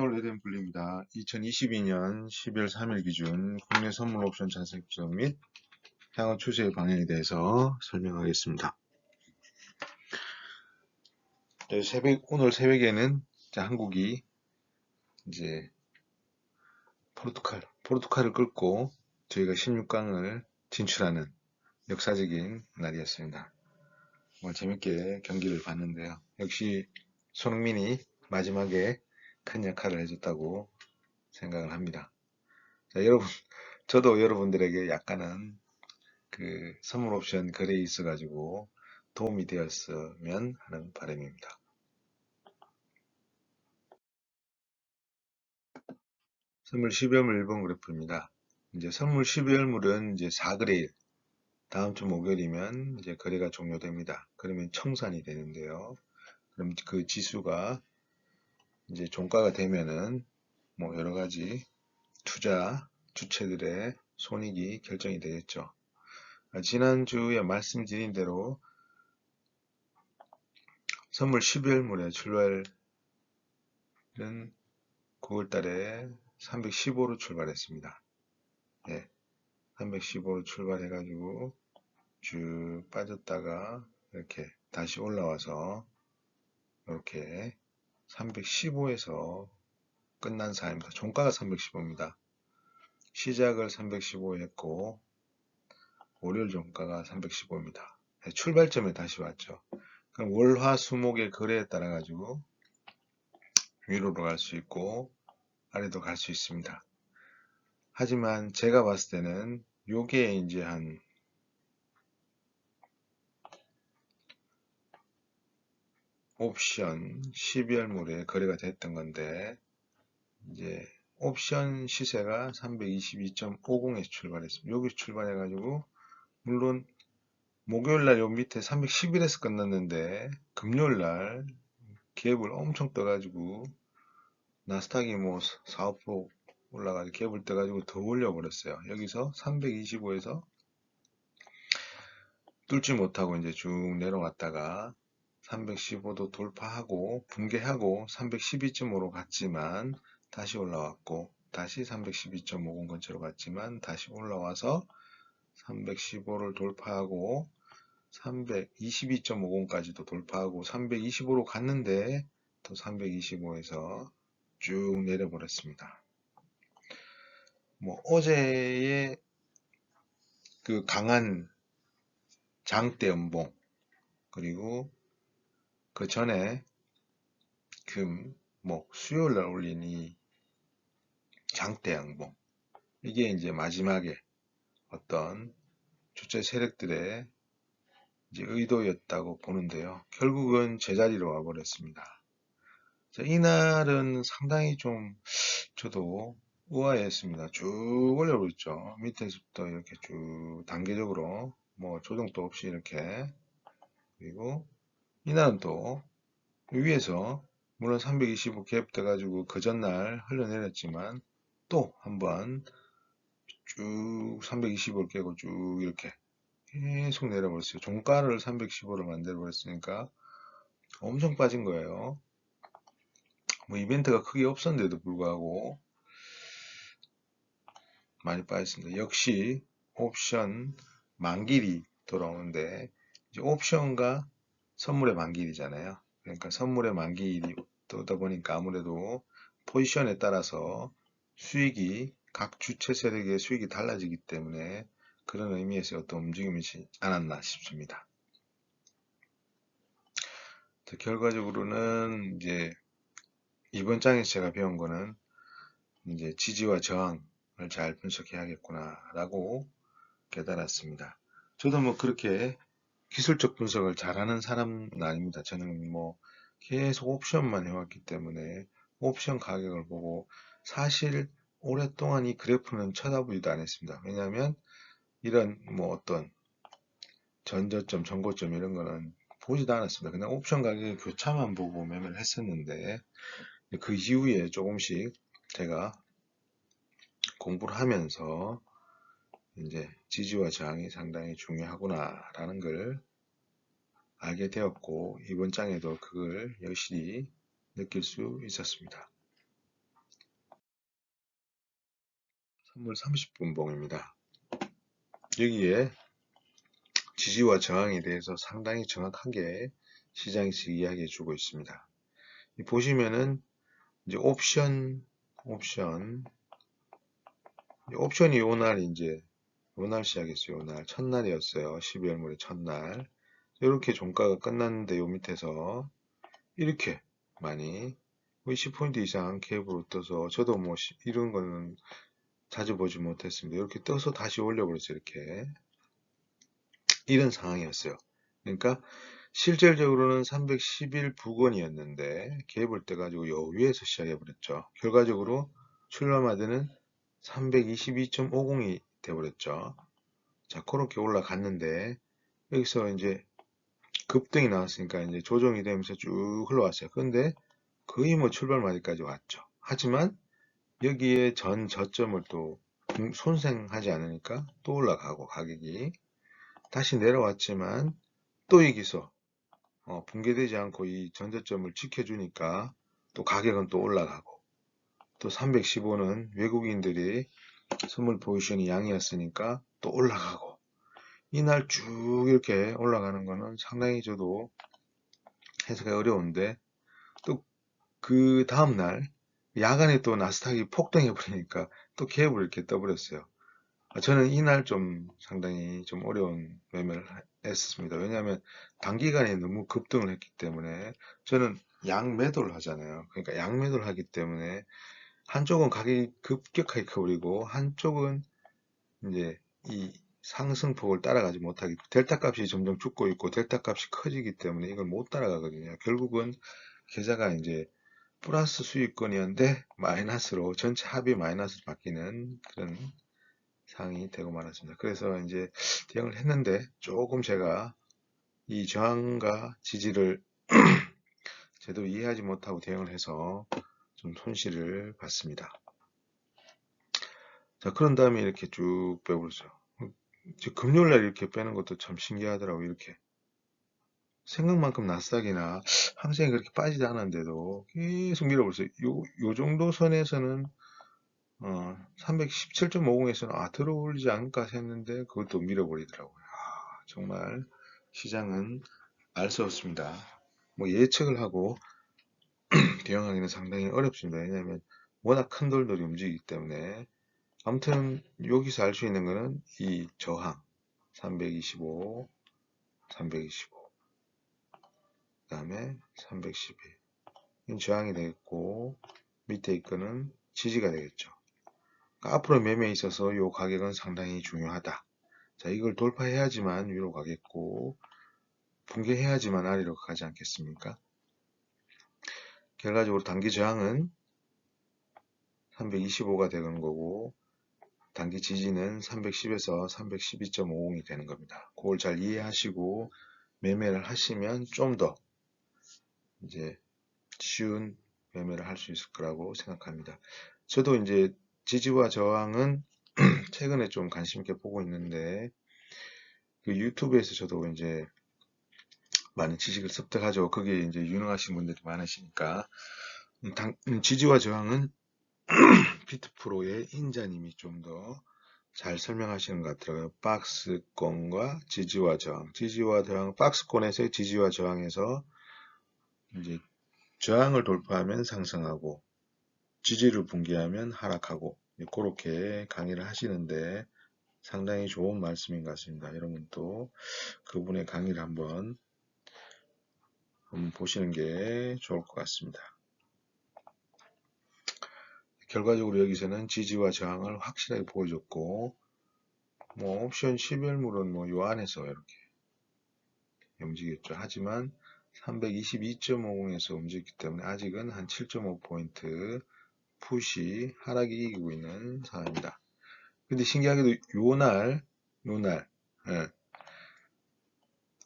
레덴 불립니다. 2022년 12월 3일 기준 국내 선물 옵션 자세 분석 및 향후 추세 방향에 대해서 설명하겠습니다. 오늘 새벽에는 한국이 이제 포르투갈을 끌고 저희가 16강을 진출하는 역사적인 날이었습니다. 정말 재밌게 경기를 봤는데요. 역시 손흥민이 마지막에 큰 역할을 해줬다고 생각을 합니다. 자, 여러분, 저도 여러분들에게 약간은 선물 옵션 거래에 있어가지고 도움이 되었으면 하는 바람입니다. 선물 12월물 1번 그래프입니다. 이제 선물 12월물은 이제 4거래일, 다음 주 목요일이면 이제 거래가 종료됩니다. 그러면 청산이 되는데요. 그럼 그 지수가 이제 종가가 되면은 뭐 여러 가지 투자 주체들의 손익이 결정이 되겠죠. 지난주에 말씀드린 대로 선물 12월물의 출발은 9월달에 315로 출발했습니다. 네, 315로 출발해가지고 쭉 빠졌다가 이렇게 다시 올라와서 이렇게 315에서 끝난 사입니다. 종가가 315입니다. 시작을 315 했고 월요일 종가가 315입니다. 네, 출발점에 다시 왔죠. 그럼 월화수목의 거래에 따라 가지고 위로로 갈 수 있고 아래도 갈 수 있습니다. 하지만 제가 봤을 때는 요게 이제 한 옵션 12월물에 거래가 됐던 건데 이제 옵션 시세가 322.50에서 출발했습니다. 여기 출발해가지고 물론 목요일날 요 밑에 311에서 끝났는데 금요일날 갭을 엄청 떠가지고 나스닥이 뭐 4, 5% 올라가지고 갭을 떠가지고 더 올려버렸어요. 여기서 325에서 뚫지 못하고 이제 쭉 내려왔다가 315도 돌파하고 붕괴하고 312.5로 갔지만 다시 올라왔고 다시 312.50 근처로 갔지만 다시 올라와서 315를 돌파하고 322.50까지도 돌파하고 325로 갔는데 또 325에서 쭉 내려버렸습니다. 뭐 어제의 그 강한 장대 연봉 그리고 그 전에 금, 목, 수요일날 올린 이 장대 양봉 이게 이제 마지막에 어떤 주체 세력들의 이제 의도였다고 보는데요. 결국은 제자리로 와버렸습니다. 이날은 상당히 좀 저도 우아했습니다. 쭉 올려버렸죠. 밑에서부터 이렇게 쭉 단계적으로 뭐 조정도 없이 이렇게 그리고 이날은 또 위에서 물론 325 갭 돼가지고 그 전날 흘러내렸지만 또 한번 쭉 325를 깨고 쭉 이렇게 계속 내려버렸어요. 종가를 315로 만들어 버렸으니까 엄청 빠진 거예요. 뭐 이벤트가 크게 없었는데도 불구하고 많이 빠졌습니다. 역시 옵션 만길이 돌아오는데 이제 옵션과 선물의 만길이잖아요. 그러니까 선물의 만길이 떠다 보니까 아무래도 포지션에 따라서 수익이 각 주체 세력의 수익이 달라지기 때문에 그런 의미에서 어떤 움직임이 있지 않았나 싶습니다. 결과적으로는 이제 이번 장에서 제가 배운 거는 이제 지지와 저항을 잘 분석해야겠구나 라고 깨달았습니다. 저도 뭐 그렇게 기술적 분석을 잘하는 사람은 아닙니다. 저는 뭐 계속 옵션만 해왔기 때문에 옵션 가격을 보고 사실 오랫동안 이 그래프는 쳐다보지도 않았습니다. 왜냐하면 이런 뭐 어떤 전저점, 전고점 이런 거는 보지도 않았습니다. 그냥 옵션 가격의 교차만 보고 매매를 했었는데 그 이후에 조금씩 제가 공부를 하면서 이제 지지와 저항이 상당히 중요하구나 라는 걸 알게 되었고 이번 장에도 그걸 여실히 느낄 수 있었습니다. 선물 30분봉입니다. 여기에 지지와 저항에 대해서 상당히 정확하게 시장에서 이야기해 주고 있습니다. 보시면은 이제 옵션이 요날 이제 요날 시작했어요. 요날 첫날이었어요. 12월 말의 첫날. 이렇게 종가가 끝났는데 요 밑에서 이렇게 많이 10포인트 이상 갭으로 떠서 저도 뭐 이런 거는 자주 보지 못했습니다. 이렇게 떠서 다시 올려버렸어요. 이렇게 이런 상황이었어요. 그러니까 실질적으로는 311 부근이었는데 갭을 떼가지고 요 위에서 시작해버렸죠. 결과적으로 출발마드는 322.50이 돼버렸죠. 자, 그렇게 올라갔는데 여기서 이제 급등이 나왔으니까 이제 조정이 되면서 쭉 흘러왔어요. 그런데 거의 뭐 출발마디까지 왔죠. 하지만 여기에 전 저점을 또 손생하지 않으니까 또 올라가고 가격이 다시 내려왔지만 또 여기서 붕괴되지 않고 이 전저점을 지켜주니까 또 가격은 또 올라가고 또 315는 외국인들이 선물 포지션이 양이었으니까 또 올라가고 이날 쭉 이렇게 올라가는 거는 상당히 저도 해석이 어려운데 또 그 다음날 야간에 또 나스닥이 폭등해 버리니까 또 갭을 이렇게 떠버렸어요. 저는 이날 좀 상당히 좀 어려운 매매를 했습니다. 왜냐하면 단기간에 너무 급등을 했기 때문에 저는 양매도를 하잖아요. 그러니까 양매도를 하기 때문에 한쪽은 가격이 급격하게 커버리고 한쪽은 이제 이 상승폭을 따라가지 못하기 델타 값이 점점 죽고 있고 델타 값이 커지기 때문에 이걸 못 따라가거든요. 결국은 계좌가 이제 플러스 수익권이었는데 마이너스로 전체 합이 마이너스로 바뀌는 그런 상황이 되고 말았습니다. 그래서 이제 대응을 했는데 조금 제가 이 저항과 지지를 제대로 이해하지 못하고 대응을 해서 좀 손실을 봤습니다. 자, 그런 다음에 이렇게 쭉 빼버렸어요. 금요일날 이렇게 빼는 것도 참 신기하더라고요. 이렇게 생각만큼 나스닥이나 항생이 그렇게 빠지지 않았는데도 계속 밀어버렸어요. 요 정도 선에서는 317.50에서는 들어올리지 않을까 했는데 그것도 밀어버리더라고요. 정말 시장은 알 수 없습니다. 뭐 예측을 하고 대응하기는 상당히 어렵습니다. 왜냐하면 워낙 큰 돌들이 움직이기 때문에 아무튼 여기서 알 수 있는 거는 이 저항 325, 325, 그 다음에 312 저항이 되겠고 밑에 있거는 지지가 되겠죠. 그러니까 앞으로 매매에 있어서 이 가격은 상당히 중요하다. 자, 이걸 돌파해야지만 위로 가겠고 붕괴해야지만 아래로 가지 않겠습니까? 결과적으로 단기 저항은 325가 되는 거고 단기 지지는 310에서 312.50이 되는 겁니다. 그걸 잘 이해하시고 매매를 하시면 좀 더 이제 쉬운 매매를 할 수 있을 거라고 생각합니다. 저도 이제 지지와 저항은 최근에 좀 관심 있게 보고 있는데 그 유튜브에서 저도 이제 많은 지식을 습득하죠. 거기에 이제 유능하신 분들이 많으시니까 지지와 저항은 비트프로의 인자님이 좀 더 잘 설명하시는 것 같더라고요. 박스권과 지지와 저항, 박스권에서의 지지와 저항에서 이제 저항을 돌파하면 상승하고 지지를 붕괴하면 하락하고 그렇게 강의를 하시는데 상당히 좋은 말씀인 것 같습니다. 여러분도 그분의 강의를 한번 보시는 게 좋을 것 같습니다. 결과적으로 여기서는 지지와 저항을 확실하게 보여줬고 뭐 옵션 12월물은 뭐 요 안에서 이렇게 움직였죠. 하지만 322.50에서 움직였기 때문에 아직은 한 7.5포인트 푸시 하락이 이기고 있는 상황입니다. 근데 신기하게도 요날 예,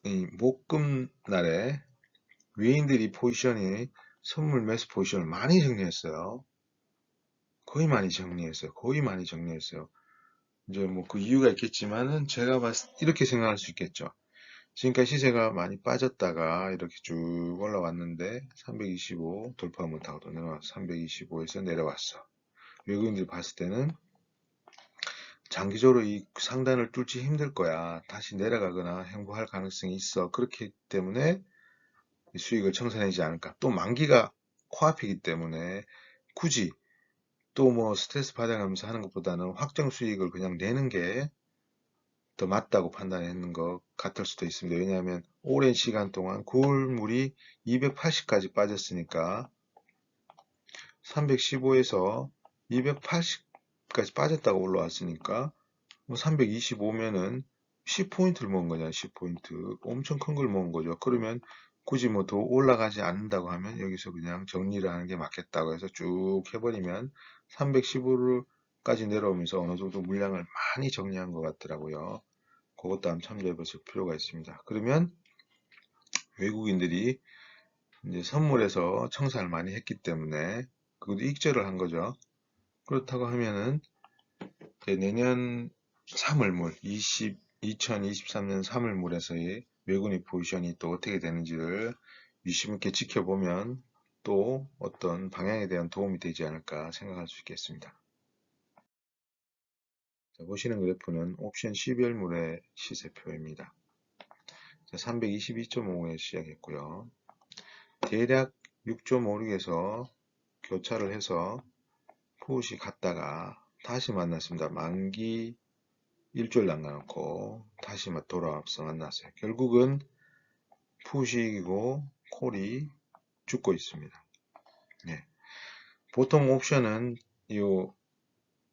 이 목금날에 외인들이 포지션이 선물 매수 포지션을 많이 정리했어요. 거의 많이 정리했어요. 이제 뭐 그 이유가 있겠지만은 제가 이렇게 생각할 수 있겠죠. 지금까지 시세가 많이 빠졌다가 이렇게 쭉 올라왔는데 325 돌파 못하고 또 내려와서 325에서 내려왔어. 외국인들이 봤을 때는 장기적으로 이 상단을 뚫지 힘들 거야. 다시 내려가거나 행보할 가능성이 있어. 그렇기 때문에 수익을 청산하지 않을까. 또 만기가 코앞이기 때문에 굳이 또 뭐 스트레스 받아가면서 하는 것보다는 확정 수익을 그냥 내는 게 더 맞다고 판단했는 것 같을 수도 있습니다. 왜냐하면 오랜 시간 동안 고물이 280까지 빠졌으니까 315에서 280까지 빠졌다가 올라왔으니까 뭐 325면은 10포인트를 먹은 거잖아요. 10포인트. 엄청 큰 걸 먹은 거죠. 그러면 굳이 뭐 더 올라가지 않는다고 하면 여기서 그냥 정리를 하는 게 맞겠다고 해서 쭉 해버리면 315까지 내려오면서 어느 정도 물량을 많이 정리한 것 같더라고요. 그것도 한번 참조해 보실 필요가 있습니다. 그러면 외국인들이 이제 선물에서 청산을 많이 했기 때문에 그것도 익절을 한 거죠. 그렇다고 하면은 내년 3월물 2023년 3월물에서의 외국인 포지션이 또 어떻게 되는지를 유심 있게 지켜보면 또 어떤 방향에 대한 도움이 되지 않을까 생각할 수 있겠습니다. 자, 보시는 그래프는 옵션 12월물의 시세표입니다. 322.50에 시작했고요. 대략 6.56에서 교차를 해서 푸시 갔다가 다시 만났습니다. 만기 일주일 남겨놓고 다시 돌아와서 만났어요. 결국은 푸시이고 콜이 죽고 있습니다. 예. 보통 옵션은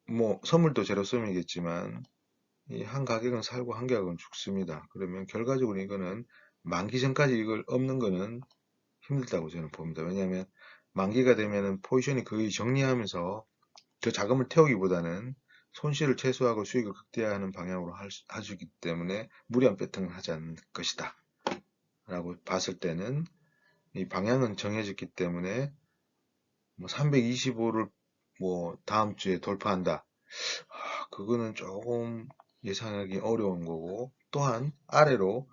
뭐 선물도 제로섬이겠지만 이 한 가격은 살고 한 가격은 죽습니다. 그러면 결과적으로 이거는 만기 전까지 이걸 없는 거는 힘들다고 저는 봅니다. 왜냐하면 만기가 되면은 포지션이 거의 정리하면서 저 자금을 태우기보다는 손실을 최소화하고 수익을 극대화하는 방향으로 하시기 때문에 무리한 배팅을 하지 않을 것이다 라고 봤을 때는 이 방향은 정해졌기 때문에 뭐 325를 뭐 다음 주에 돌파한다. 그거는 조금 예상하기 어려운 거고, 또한 아래로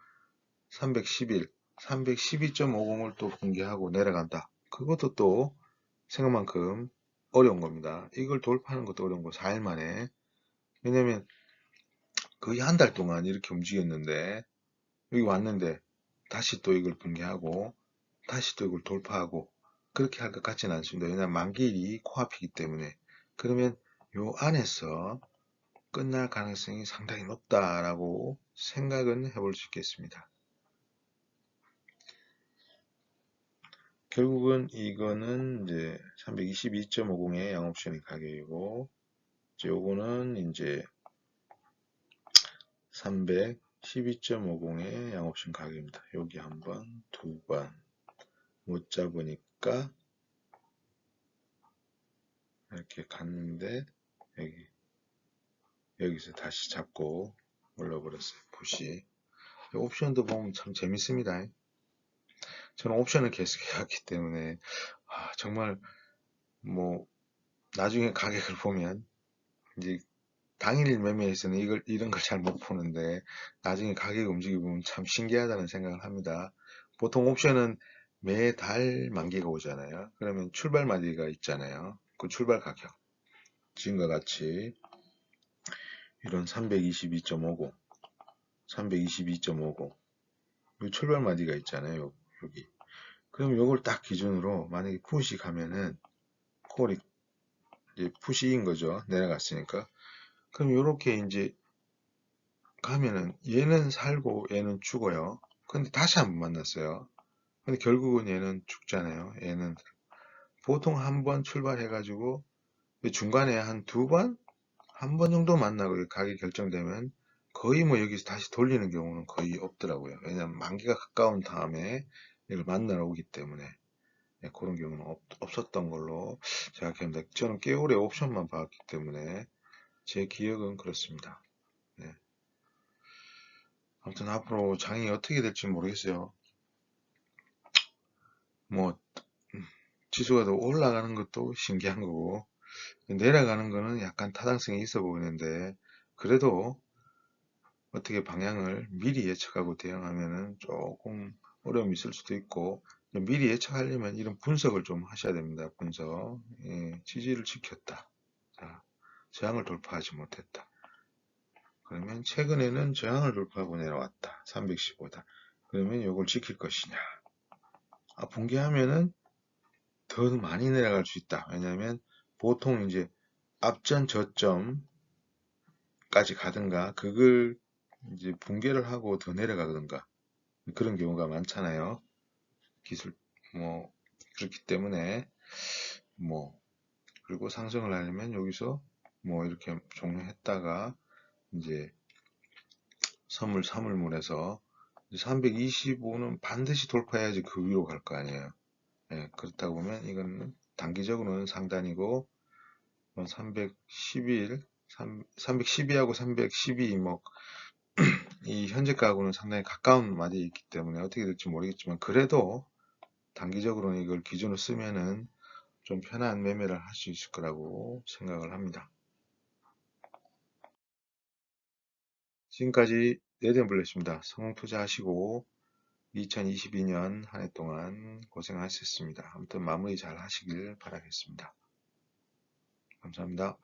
311, 312.50을 또 공개하고 내려간다. 그것도 또 생각만큼 어려운 겁니다. 이걸 돌파하는 것도 어려운 거 4일 만에. 왜냐면 거의 한 달 동안 이렇게 움직였는데 여기 왔는데 다시 또 이걸 붕괴하고 다시 또 이걸 돌파하고 그렇게 할 것 같지는 않습니다. 왜냐하면 만기일이 코앞이기 때문에. 그러면 요 안에서 끝날 가능성이 상당히 높다라고 생각은 해볼 수 있겠습니다. 결국은 이거는 이제 322.50의 양옵션의 가격이고, 요거는 이제 312.50의 양옵션 가격입니다. 여기 한 번, 두 번 못 잡으니까 이렇게 갔는데 여기서 다시 잡고 올라버렸어요. 푸시. 옵션도 보면 참 재밌습니다. 저는 옵션을 계속 해왔기 때문에 정말 뭐 나중에 가격을 보면 이제 당일 매매에서는 이런 걸 잘 못 보는데 나중에 가격 움직이고 보면 참 신기하다는 생각을 합니다. 보통 옵션은 매달 만기가 오잖아요. 그러면 출발 만기가 있잖아요. 그 출발 가격 지금과 같이 이런 322.50, 322.50 이 출발 마디가 있잖아요. 여기. 그럼 요걸 딱 기준으로 만약에 푸시 가면은 콜이 이제 푸시인 거죠. 내려갔으니까. 그럼 요렇게 이제 가면은 얘는 살고 얘는 죽어요. 근데 다시 한번 만났어요. 근데 결국은 얘는 죽잖아요. 얘는 보통 한 번 출발해가지고 중간에 한 두 번? 한 번 정도 만나고 가격이 결정되면 거의 뭐 여기서 다시 돌리는 경우는 거의 없더라고요. 왜냐면 만기가 가까운 다음에 이걸 만나러 오기 때문에 그런 경우는 없었던 걸로 제가 기억합니다. 저는 꽤 오래 옵션만 봤기 때문에 제 기억은 그렇습니다. 네. 아무튼 앞으로 장이 어떻게 될지 모르겠어요. 뭐 지수가 더 올라가는 것도 신기한 거고 내려가는 거는 약간 타당성이 있어 보이는데 그래도 어떻게 방향을 미리 예측하고 대응하면은 조금 어려움이 있을 수도 있고 미리 예측하려면 이런 분석을 좀 하셔야 됩니다. 분석. 지지를 지켰다. 자, 저항을 돌파하지 못했다. 그러면 최근에는 저항을 돌파하고 내려왔다. 315다. 그러면 이걸 지킬 것이냐. 붕괴하면은 더 많이 내려갈 수 있다. 왜냐하면 보통 이제 앞전 저점까지 가든가 그걸 이제 붕괴를 하고 더 내려가든가 그런 경우가 많잖아요. 기술 뭐 그렇기 때문에 뭐 그리고 상승을 하려면 여기서 뭐 이렇게 종료했다가 이제 선물에서 325는 반드시 돌파해야지 그 위로 갈 거 아니에요. 예, 그렇다 보면 이건 단기적으로는 상단이고 311, 312하고 312 뭐 이 현재가하고는 상당히 가까운 맛이 있기 때문에 어떻게 될지 모르겠지만 그래도 단기적으로는 이걸 기준으로 쓰면은 좀 편한 매매를 할 수 있을 거라고 생각을 합니다. 지금까지 네덴블렛입니다. 성공 투자하시고 2022년 한 해 동안 고생하셨습니다. 아무튼 마무리 잘 하시길 바라겠습니다. 감사합니다.